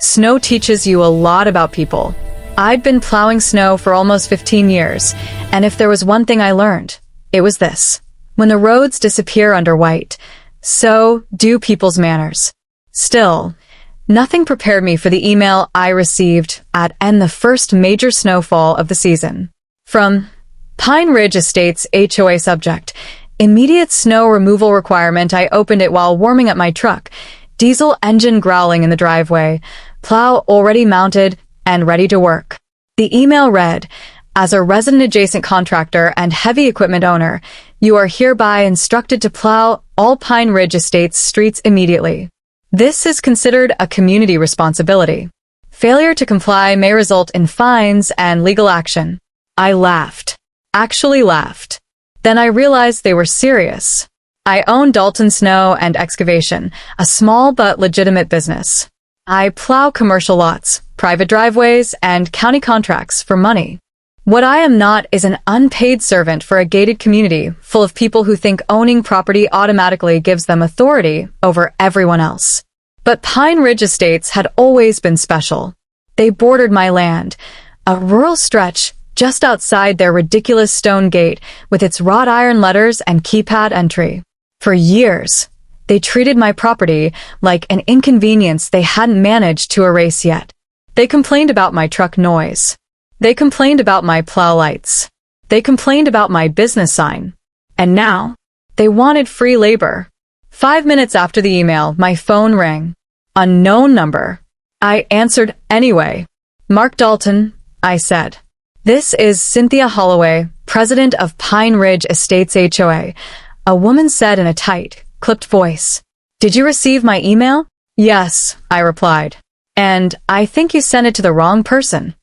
Snow teaches you a lot about people. I'd been plowing snow for almost 15 years, and if there was one thing I learned, it was this. When the roads disappear under white, so do people's manners. Still, nothing prepared me for the email I received at the first major snowfall of the season. From Pine Ridge Estates HOA subject, immediate snow removal requirement. I opened it while warming up my truck. Diesel engine growling in the driveway, plow already mounted and ready to work. The email read, as a resident adjacent contractor and heavy equipment owner, you are hereby instructed to plow all Pine Ridge Estates streets immediately. This is considered a community responsibility. Failure to comply may result in fines and legal action. I laughed. Actually laughed. Then I realized they were serious. I own Dalton Snow and Excavation, a small but legitimate business. I plow commercial lots, private driveways, and county contracts for money. What I am not is an unpaid servant for a gated community full of people who think owning property automatically gives them authority over everyone else. But Pine Ridge Estates had always been special. They bordered my land, a rural stretch just outside their ridiculous stone gate with its wrought iron letters and keypad entry. For years, they treated my property like an inconvenience they hadn't managed to erase yet. They complained about my truck noise. They complained about my plow lights. They complained about my business sign. And now, they wanted free labor. 5 minutes after the email, my phone rang. Unknown number. I answered anyway. Mark Dalton, I said. This is Cynthia Holloway, president of Pine Ridge Estates HOA. A woman said in a tight, clipped voice. Did you receive my email? Yes, I replied. And I think you sent it to the wrong person.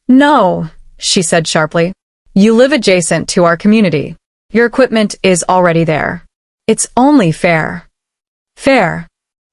No, she said sharply. You live adjacent to our community. Your equipment is already there. It's only fair. Fair,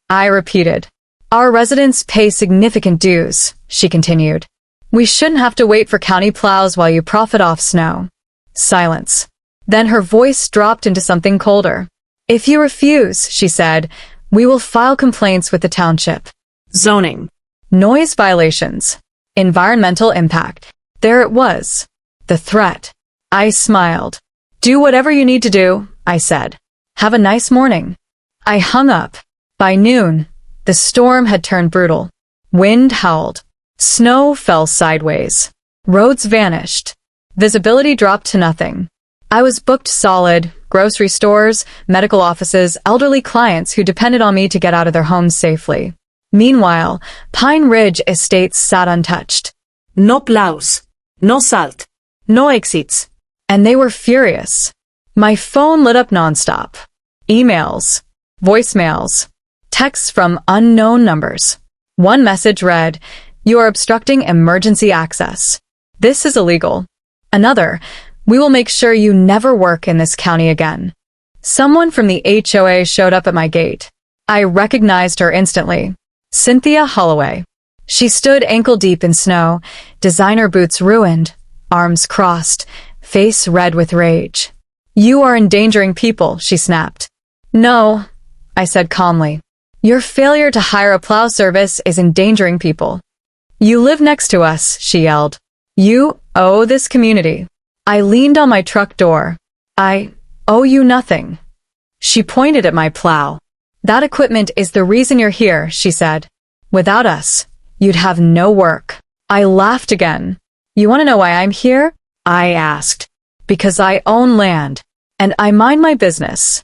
I repeated. Our residents pay significant dues, she continued. We shouldn't have to wait for county plows while you profit off snow. Silence. Then her voice dropped into something colder. If you refuse, she said, we will file complaints with the township. Zoning. Noise violations. Environmental impact. There it was. The threat. I smiled. Do whatever you need to do, I said. Have a nice morning. I hung up. By noon, the storm had turned brutal. Wind howled. Snow fell sideways. Roads vanished. Visibility dropped to nothing. I was booked solid, grocery stores, medical offices, elderly clients who depended on me to get out of their homes safely. Meanwhile, Pine Ridge Estates sat untouched. No plows, no salt, no exits. And they were furious. My phone lit up nonstop. Emails, voicemails, texts from unknown numbers. One message read, you are obstructing emergency access. This is illegal. Another, we will make sure you never work in this county again. Someone from the HOA showed up at my gate. I recognized her instantly. Cynthia Holloway. She stood ankle-deep in snow, designer boots ruined, arms crossed, face red with rage. You are endangering people, she snapped. No, I said calmly. Your failure to hire a plow service is endangering people. You live next to us, she yelled. You owe this community. I leaned on my truck door. I owe you nothing. She pointed at my plow. That equipment is the reason you're here, she said. Without us, you'd have no work. I laughed again. You want to know why I'm here? I asked. Because I own land, and I mind my business.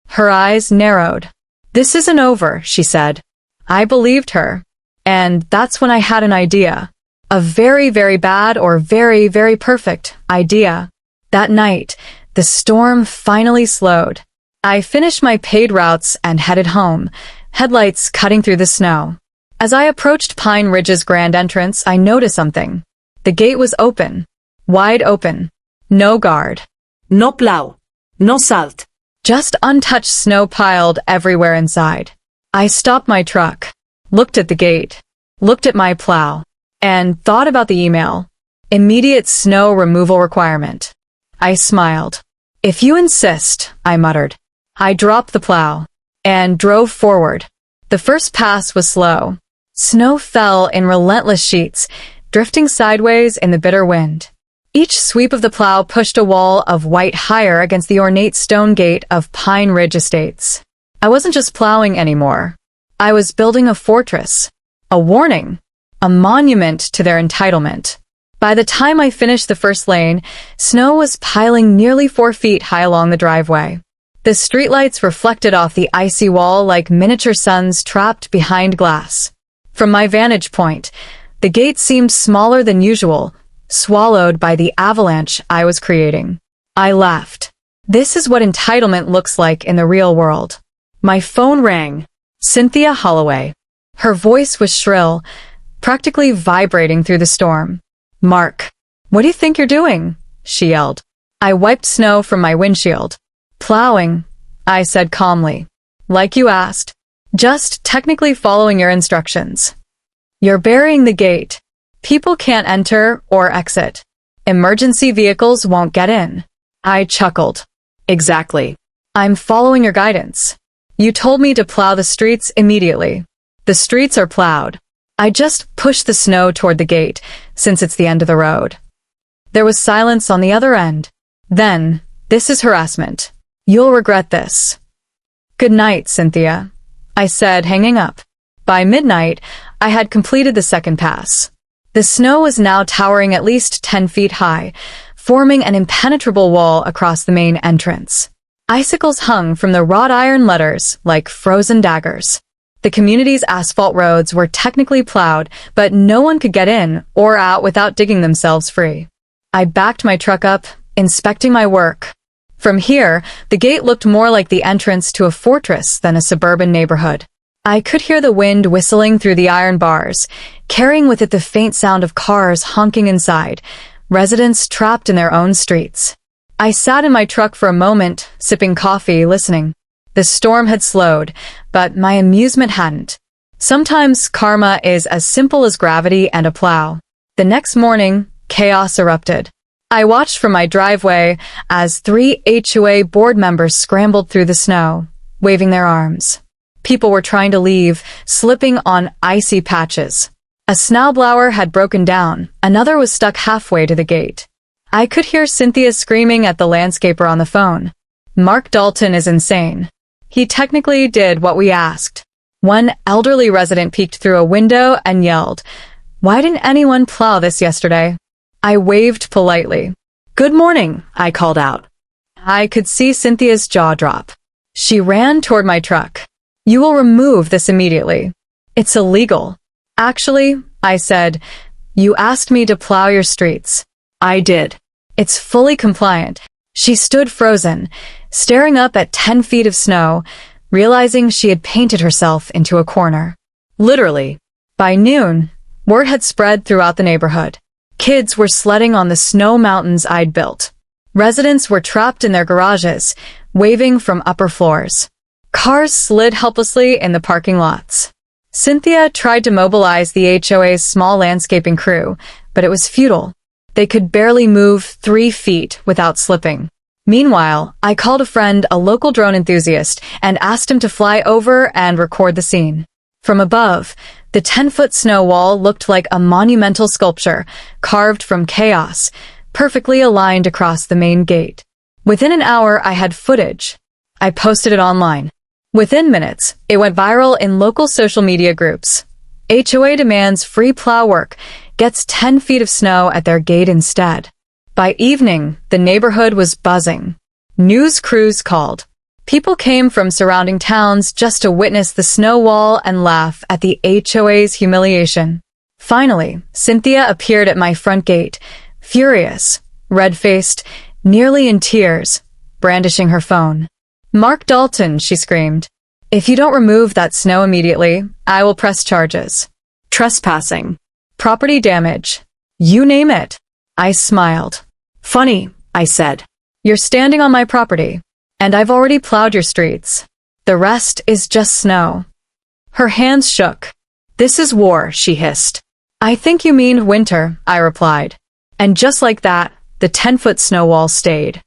Her eyes narrowed. This isn't over, she said. I believed her. And that's when I had an idea. A very, very bad or very, very perfect idea. That night, the storm finally slowed. I finished my paid routes and headed home, headlights cutting through the snow. As I approached Pine Ridge's grand entrance, I noticed something. The gate was open. Wide open. No guard. No plow. No salt. Just untouched snow piled everywhere inside. I stopped my truck, looked at the gate, looked at my plow, and thought about the email. Immediate snow removal requirement. I smiled. If you insist, I muttered. I dropped the plow and drove forward. The first pass was slow. Snow fell in relentless sheets, drifting sideways in the bitter wind. Each sweep of the plow pushed a wall of white higher against the ornate stone gate of Pine Ridge Estates. I wasn't just plowing anymore. I was building a fortress, a warning, a monument to their entitlement. By the time I finished the first lane, snow was piling nearly 4 feet high along the driveway. The streetlights reflected off the icy wall like miniature suns trapped behind glass. From my vantage point, the gate seemed smaller than usual, swallowed by the avalanche I was creating. I laughed. This is what entitlement looks like in the real world. My phone rang. Cynthia Holloway. Her voice was shrill, practically vibrating through the storm. "Mark, what do you think you're doing?" she yelled. I wiped snow from my windshield. "Plowing," I said calmly. "Like you asked. Just technically following your instructions." "You're burying the gate. People can't enter or exit. Emergency vehicles won't get in." I chuckled. "Exactly. I'm following your guidance. You told me to plow the streets immediately. The streets are plowed. I just pushed the snow toward the gate, since it's the end of the road." There was silence on the other end. Then, "This is harassment. You'll regret this." "Good night, Cynthia," I said, hanging up. By midnight, I had completed the second pass. The snow was now towering at least 10 feet high, forming an impenetrable wall across the main entrance. Icicles hung from the wrought iron letters like frozen daggers. The community's asphalt roads were technically plowed, but no one could get in or out without digging themselves free. I backed my truck up, inspecting my work. From here, the gate looked more like the entrance to a fortress than a suburban neighborhood. I could hear the wind whistling through the iron bars, carrying with it the faint sound of cars honking inside, residents trapped in their own streets. I sat in my truck for a moment, sipping coffee, listening. The storm had slowed, but my amusement hadn't. Sometimes karma is as simple as gravity and a plow. The next morning, chaos erupted. I watched from my driveway as 3 HOA board members scrambled through the snow, waving their arms. People were trying to leave, slipping on icy patches. A snowblower had broken down, another was stuck halfway to the gate. I could hear Cynthia screaming at the landscaper on the phone. "Mark Dalton is insane. He technically did what we asked." One elderly resident peeked through a window and yelled, "Why didn't anyone plow this yesterday?" I waved politely. "Good morning," I called out. I could see Cynthia's jaw drop. She ran toward my truck. "You will remove this immediately. It's illegal." "Actually," I said, "you asked me to plow your streets." "I did. It's fully compliant." She stood frozen, staring up at 10 feet of snow, realizing she had painted herself into a corner. Literally. By noon, word had spread throughout the neighborhood. Kids were sledding on the snow mountains I'd built. Residents were trapped in their garages, waving from upper floors. Cars slid helplessly in the parking lots. Cynthia tried to mobilize the HOA's small landscaping crew, but it was futile. They could barely move 3 feet without slipping. Meanwhile, I called a friend, a local drone enthusiast, and asked him to fly over and record the scene. From above, the 10-foot snow wall looked like a monumental sculpture, carved from chaos, perfectly aligned across the main gate. Within an hour, I had footage. I posted it online. Within minutes, it went viral in local social media groups. HOA demands free plow work, gets 10 feet of snow at their gate instead. By evening, the neighborhood was buzzing. News crews called. People came from surrounding towns just to witness the snow wall and laugh at the HOA's humiliation. Finally, Cynthia appeared at my front gate, furious, red-faced, nearly in tears, brandishing her phone. "Mark Dalton," she screamed. "If you don't remove that snow immediately, I will press charges. Trespassing. Property damage. You name it." I smiled. "Funny," I said. "You're standing on my property, and I've already plowed your streets. The rest is just snow." Her hands shook. "This is war," she hissed. "I think you mean winter," I replied. And just like that, the 10-foot snow wall stayed.